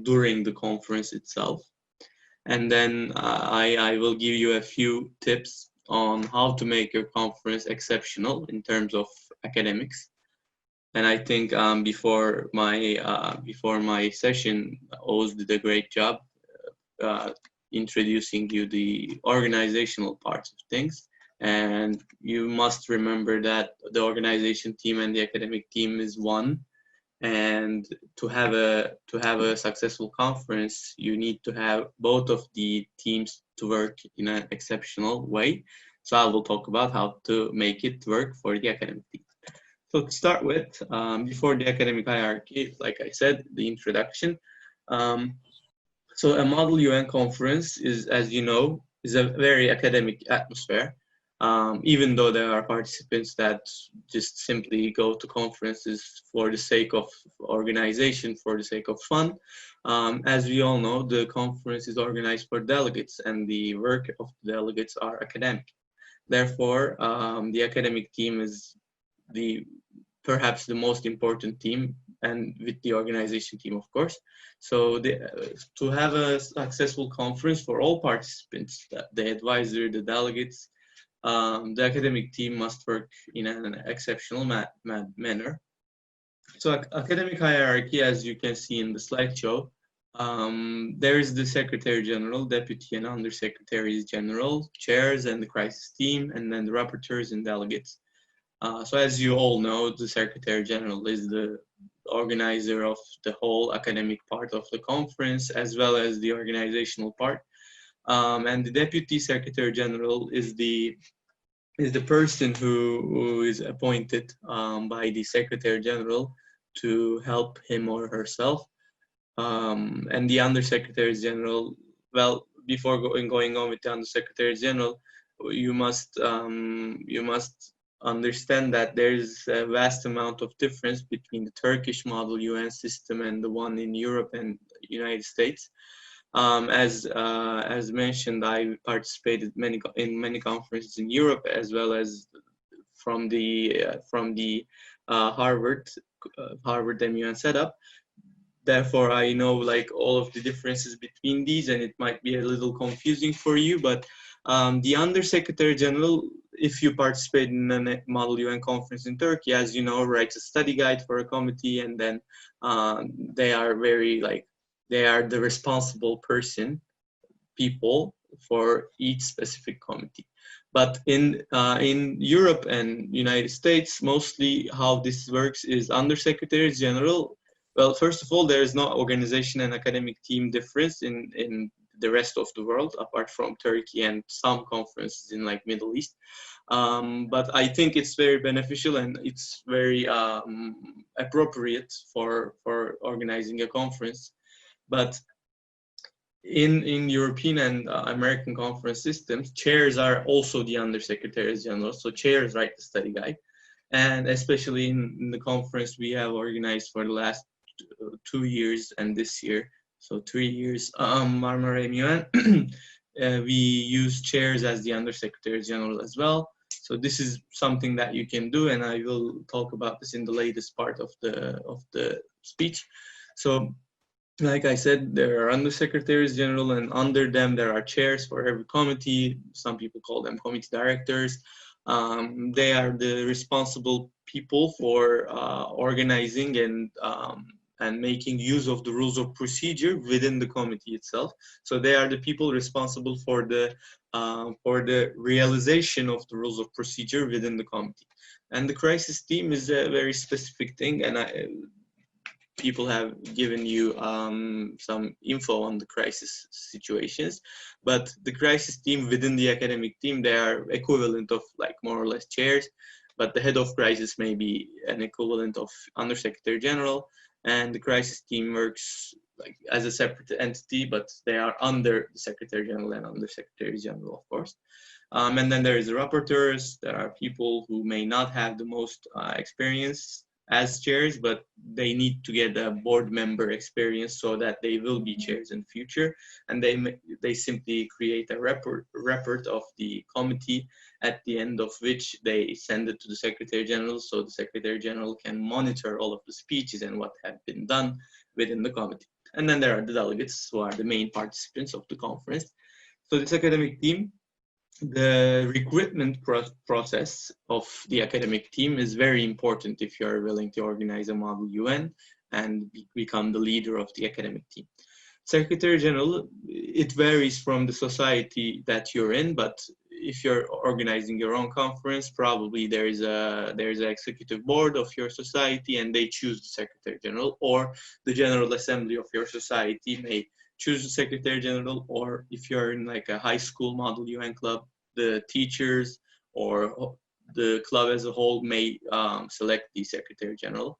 during the conference itself. And then I will give you a few tips on how to make your conference exceptional in terms of academics. And I think before my session, Oz did a great job uh, introducing you the organizational parts of things. And you must remember that the organization team and the academic team is one. And to have a successful conference, you need to have both of the teams to work in an exceptional way. So I will talk about how to make it work for the academic team. So to start with, before the academic hierarchy, like I said, the introduction. So a Model UN conference is, as you know, is a very academic atmosphere. Even though there are participants that just simply go to conferences for the sake of organization, for the sake of fun. As we all know, the conference is organized for delegates, and the work of the delegates are academic. Therefore, the academic team is perhaps the most important team, and with the organization team, of course. So to have a successful conference for all participants, the advisor, the delegates, the academic team must work in an exceptional manner. So academic hierarchy, as you can see in the slideshow, there is the Secretary General, Deputy and Undersecretaries General, chairs and the crisis team, and then the rapporteurs and delegates. So as you all know, the Secretary General is the organizer of the whole academic part of the conference, as well as the organizational part. And the Deputy Secretary General is the person who is appointed by the Secretary General to help him or herself. And the Undersecretary General, well, before going on with the Undersecretary General, you must understand that there is a vast amount of difference between the Turkish model UN system and the one in Europe and United States. As mentioned, I participated in many conferences in Europe, as well as from the Harvard MUN setup. Therefore, I know like all of the differences between these, and it might be a little confusing for you. But the Undersecretary General, if you participate in a Model UN conference in Turkey, as you know, writes a study guide for a committee, and then they are the responsible people for each specific committee. But in Europe and United States, mostly how this works is Undersecretaries General. Well, first of all, there is no organization and academic team difference in the rest of the world, apart from Turkey and some conferences in like Middle East. But I think it's very beneficial, and it's very appropriate for organizing a conference. But in European and American conference systems, chairs are also the Undersecretaries General. So chairs write the study guide. And especially in the conference we have organized for the last 2 years and this year, so 3 years, Marmara MUN, we use chairs as the Undersecretaries General as well. So this is something that you can do, and I will talk about this in the latest part of the speech. So like I said, there are Undersecretaries General, and under them there are chairs for every committee. Some people call them committee directors. They are the responsible people for organizing and making use of the rules of procedure within the committee itself. So they are the people responsible for the realization of the rules of procedure within the committee. And the crisis team is a very specific thing, and people have given you some info on the crisis situations, but the crisis team within the academic team, they are equivalent of like more or less chairs, but the head of crisis may be an equivalent of Undersecretary General, and the crisis team works like as a separate entity, but they are under the Secretary General and Undersecretary General, of course. And then there is the rapporteurs. There are people who may not have the most experience as chairs, but they need to get a board member experience so that they will be chairs in the future. And they simply create a report of the committee, at the end of which they send it to the Secretary General, so the Secretary General can monitor all of the speeches and what have been done within the committee. And then there are the delegates, who are the main participants of the conference. So this academic team, the recruitment process of the academic team is very important if you are willing to organize a model UN and become the leader of the academic team. Secretary General, it varies from the society that you're in, but if you're organizing your own conference, probably there's an executive board of your society and they choose the Secretary General, or the General Assembly of your society may choose the Secretary General, or if you're in like a high school model UN club, the teachers or the club as a whole may select the Secretary General.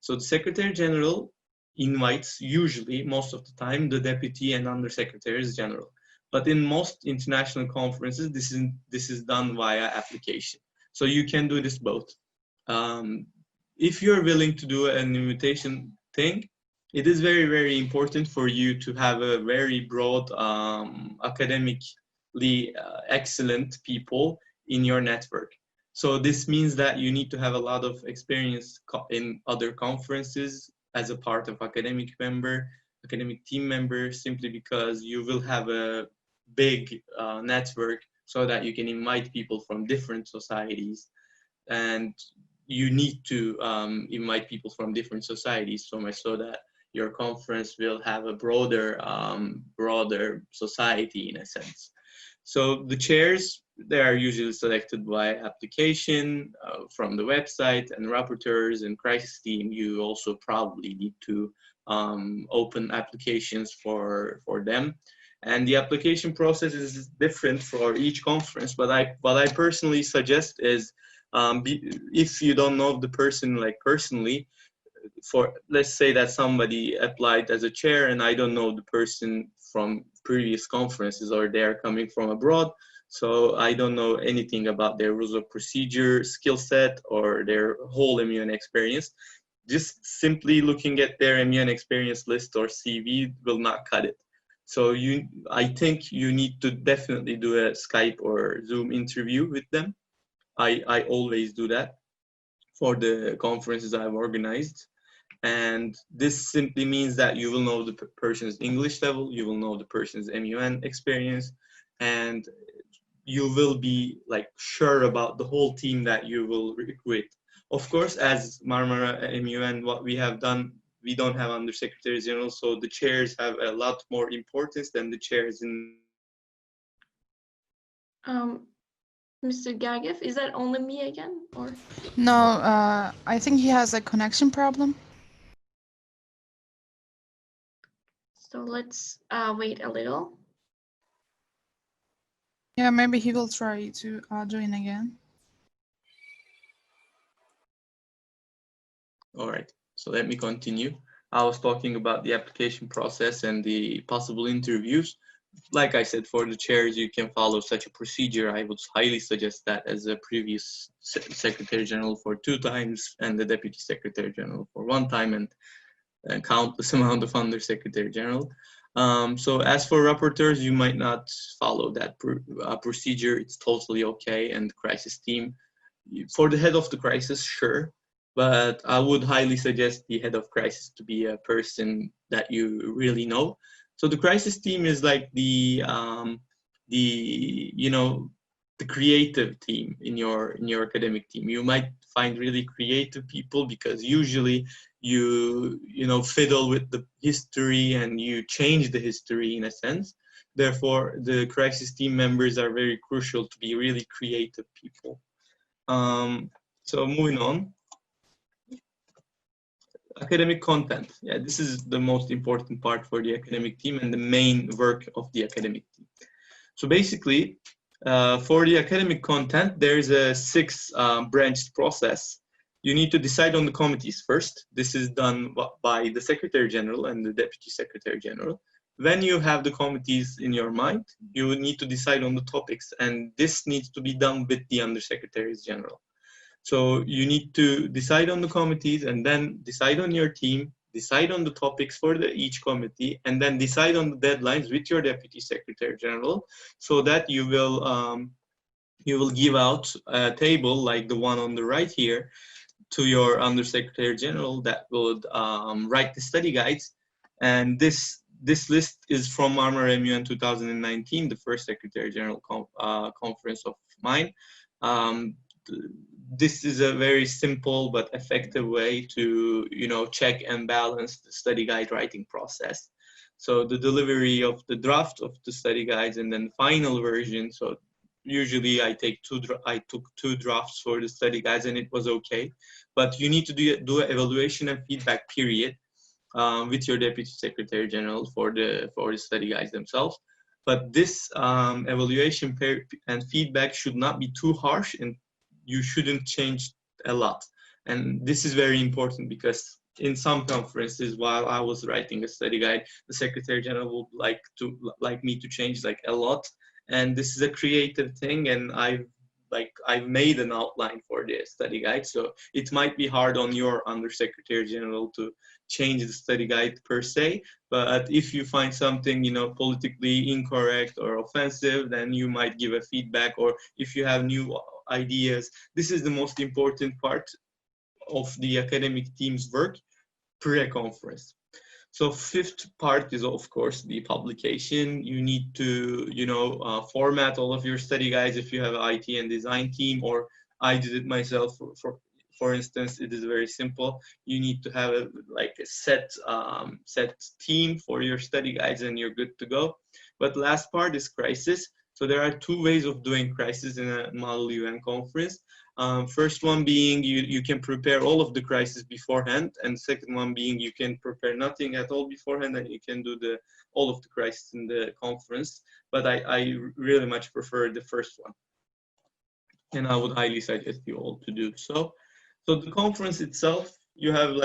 So the Secretary General invites, usually, most of the time, the Deputy and Undersecretaries General. But in most international conferences, this is done via application. So you can do this both. If you're willing to do an invitation thing, it is very, very important for you to have a very broad, academically excellent people in your network. So this means that you need to have a lot of experience in other conferences as a part of academic team member, simply because you will have a big network so that you can invite people from different societies. And you need to invite people from different societies so much so that your conference will have a broader society in a sense. So the chairs, they are usually selected by application from the website, and rapporteurs and crisis team, you also probably need to open applications for them. And the application process is different for each conference, but what I personally suggest is, if you don't know the person like personally, for let's say that somebody applied as a chair and I don't know the person from previous conferences, or they're coming from abroad, so I don't know anything about their rules of procedure, skill set, or their whole MUN experience. Just simply looking at their MUN experience list or CV will not cut it. So I think you need to definitely do a Skype or Zoom interview with them. I always do that for the conferences I've organized. And this simply means that you will know the person's English level, you will know the person's MUN experience, and you will be like sure about the whole team that you will recruit. Of course, as Marmara MUN, what we have done, we don't have Undersecretary General, so the chairs have a lot more importance than the chairs in. Mr. GERGEF, is that only me again, or? No, I think he has a connection problem. So let's wait a little. Yeah, maybe he will try to join again. All right, so let me continue. I was talking about the application process and the possible interviews. Like I said, for the chairs, you can follow such a procedure. I would highly suggest that as a previous Secretary General for 2 times and the Deputy Secretary General for 1 time, and countless amount of Undersecretary General. So as for rapporteurs, you might not follow that procedure. It's totally okay. And crisis team, for the head of the crisis, sure. But I would highly suggest the head of crisis to be a person that you really know. So the crisis team is like the creative team in your academic team. You might find really creative people because usually you fiddle with the history and you change the history in a sense. Therefore, the crisis team members are very crucial to be really creative people. So moving on. Academic content. Yeah, this is the most important part for the academic team and the main work of the academic team. So basically, for the academic content, there's a 6-branched process. You need to decide on the committees first. This is done by the Secretary General and the Deputy Secretary General. When you have the committees in your mind, you need to decide on the topics, and this needs to be done with the Undersecretaries General. So you need to decide on the committees and then decide on your team, decide on the topics for each committee, and then decide on the deadlines with your Deputy Secretary General, so that you will give out a table like the one on the right here to your Undersecretary General that would write the study guides. And this list is from Marmara MUN 2019, the first Secretary General conference of mine. This is a very simple but effective way to, check and balance the study guide writing process. So the delivery of the draft of the study guides and then final version. So usually I took two drafts for the study guides and it was okay. But you need to do an evaluation and feedback period with your Deputy Secretary General for the study guides themselves. But this evaluation and feedback should not be too harsh, and you shouldn't change a lot. And this is very important because in some conferences, while I was writing a study guide, the Secretary General would like me to change like a lot. And this is a creative thing, and I've made an outline for the study guide, so it might be hard on your Undersecretary General to change the study guide per se. But if you find something, politically incorrect or offensive, then you might give a feedback. Or if you have new ideas, this is the most important part of the academic team's work pre-conference. So fifth part is, of course, the publication. You need to, format all of your study guides if you have an IT and design team, or I did it myself. For instance, it is very simple. You need to have a set theme for your study guides and you're good to go. But last part is crisis. So there are two ways of doing crisis in a Model UN conference. First one being you can prepare all of the crisis beforehand, and second one being you can prepare nothing at all beforehand and you can do all of the crisis in the conference. But I really much prefer the first one, and I would highly suggest you all to do so. So the conference itself, you have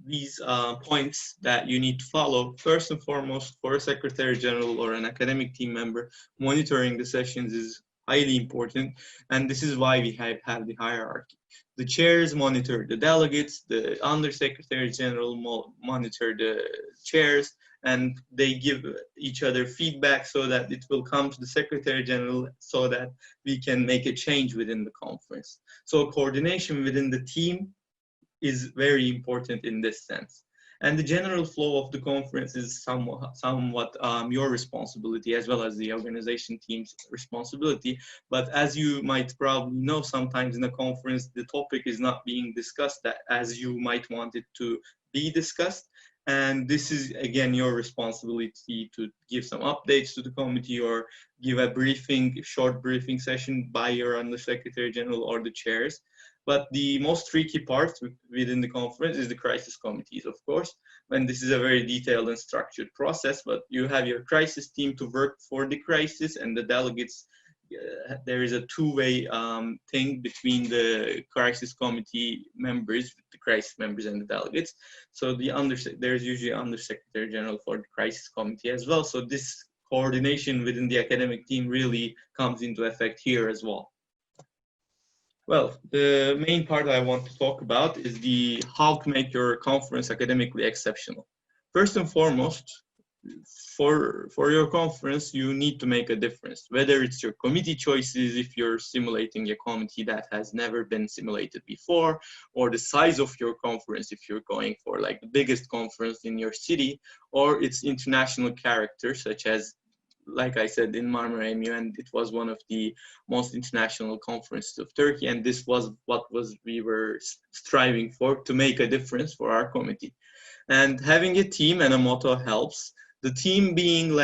these points that you need to follow. First and foremost, for a Secretary General or an academic team member, monitoring the sessions is highly important, and this is why we have the hierarchy. The chairs monitor the delegates, the Undersecretary General monitor the chairs, and they give each other feedback so that it will come to the Secretary General so that we can make a change within the conference. So coordination within the team is very important in this sense. And the general flow of the conference is somewhat your responsibility, as well as the organization team's responsibility. But as you might probably know, sometimes in a conference, the topic is not being discussed as you might want it to be discussed. And this is, again, your responsibility to give some updates to the committee or give a short briefing session by your Undersecretary General or the chairs. But the most tricky part within the conference is the crisis committees, of course, when this is a very detailed and structured process. But you have your crisis team to work for the crisis, and the delegates, there is a two-way thing between the crisis committee members, the crisis members and the delegates. So there's usually Undersecretary General for the crisis committee as well. So this coordination within the academic team really comes into effect here as well. Well, the main part I want to talk about is how to make your conference academically exceptional. First and foremost, for your conference, you need to make a difference, whether it's your committee choices, if you're simulating a committee that has never been simulated before, or the size of your conference, if you're going for the biggest conference in your city, or its international character, such as, like I said, in Marmara MUN, it was one of the most international conferences of Turkey, and this was what we were striving for, to make a difference for our committee. And having a team and a motto helps. The team being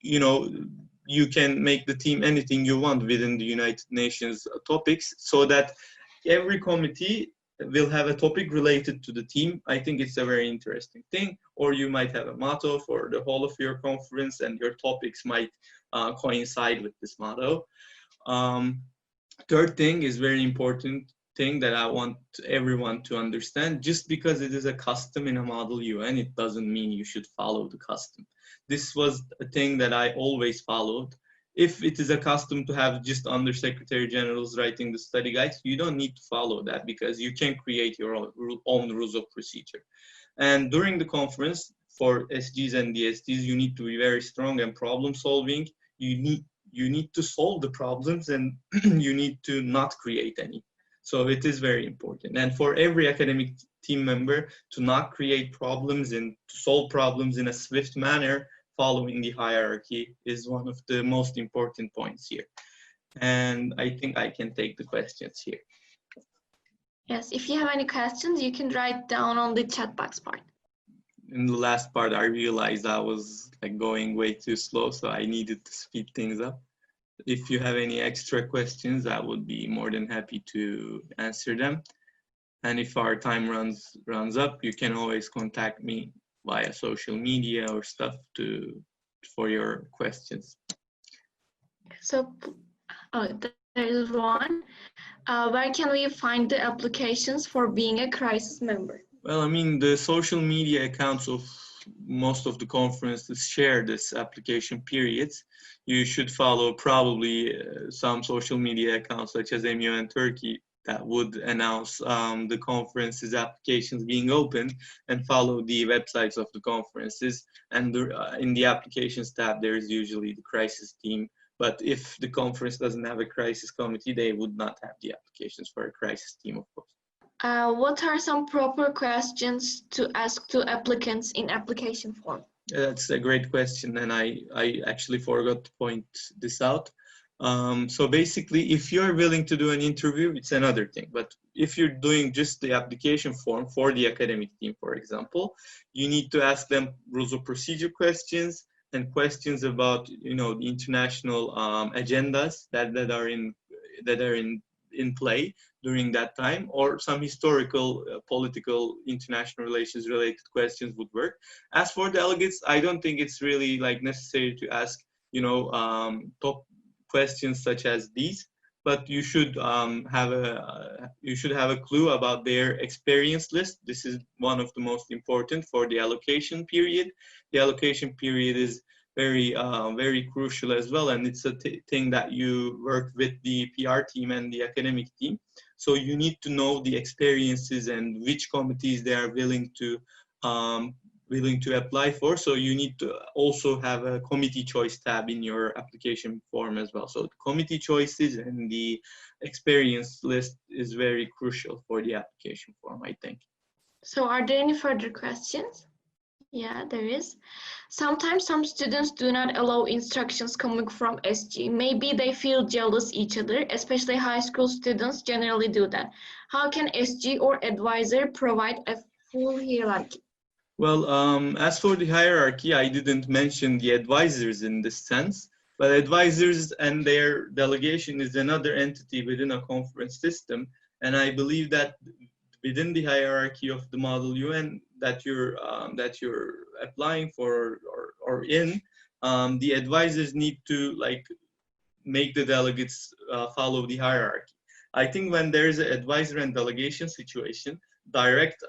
you can make the team anything you want within the United Nations topics, so that every committee will have a topic related to the team. I think it's a very interesting thing. Or you might have a motto for the whole of your conference, and your topics might coincide with this motto. Third thing is very important thing that I want everyone to understand. Just because it is a custom in a Model UN, it doesn't mean you should follow the custom. This was a thing that I always followed. If it is a custom to have just Undersecretary Generals writing the study guides, you don't need to follow that, because you can create your own rules of procedure. And during the conference, for SGs and DSTs, you need to be very strong and problem solving. You need to solve the problems, and you need to not create any. So it is very important. And for every academic team member to not create problems and to solve problems in a swift manner, following the hierarchy is one of the most important points here. And I think I can take the questions here. Yes, if you have any questions, you can write down on the chat box part. In the last part, I realized I was like going way too slow, so I needed to speed things up. If you have any extra questions, I would be more than happy to answer them. And if our time runs up, you can always contact me via social media or stuff for your questions. So, there is one. Where can we find the applications for being a crisis member? Well, I mean, the social media accounts of most of the conferences share this application periods. You should follow probably some social media accounts such as MUN Turkey that would announce the conferences applications being open, and follow the websites of the conferences. And in the applications tab, there is usually the crisis team. But if the conference doesn't have a crisis committee, they would not have the applications for a crisis team, of course. What are some proper questions to ask to applicants in application form? That's a great question, and I actually forgot to point this out. So basically, if you're willing to do an interview, it's another thing. But if you're doing just the application form for the academic team, for example, you need to ask them rules of procedure questions and questions about, you know, the international agendas that are in play during that time, or some historical, political, international relations related questions would work. As for delegates, I don't think it's really like necessary to ask, you know, top questions such as these, but you should have a clue about their experience list. This is one of the most important for the allocation period. The allocation period is very crucial as well, and it's a thing that you work with the PR team and the academic team. So you need to know the experiences and which committees they are willing to apply for. So you need to also have a committee choice tab in your application form as well. So the committee choices and the experience list is very crucial for the application form, I think. So are there any further questions? Yeah, there is. Sometimes some students do not allow instructions coming from SG. Maybe they feel jealous each other, especially high school students generally do that. How can SG or advisor provide a full hierarchy? Well, as for the hierarchy, I didn't mention the advisors in this sense, but advisors and their delegation is another entity within a conference system. And I believe that within the hierarchy of the Model UN that you're applying for or in, the advisors need to like make the delegates follow the hierarchy. I think when there is an advisor and delegation situation, direct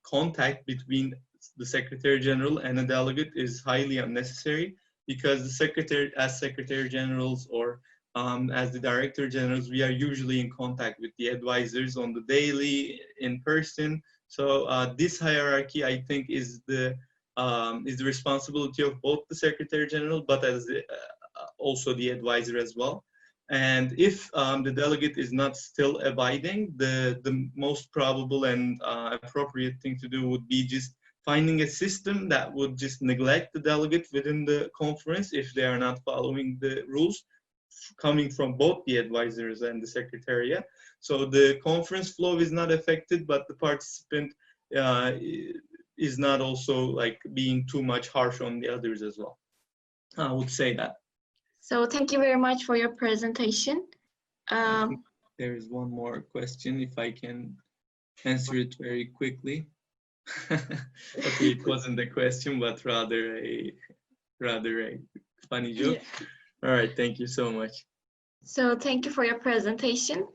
contact between the Secretary General and a delegate is highly unnecessary, because the Secretary Generals or as the Director Generals, we are usually in contact with the advisors on the daily, in person. So this hierarchy, I think, is the responsibility of both the Secretary General, but as also the advisor as well. And if the delegate is not still abiding, the most probable and appropriate thing to do would be just finding a system that would just neglect the delegate within the conference if they are not following the rules, coming from both the advisors and the secretariat. So the conference flow is not affected, but the participant is not also like being too much harsh on the others as well. I would say that. So thank you very much for your presentation. There is one more question, if I can answer it very quickly. Okay, it wasn't a question, but rather a funny joke. Yeah. All right, thank you so much. So thank you for your presentation.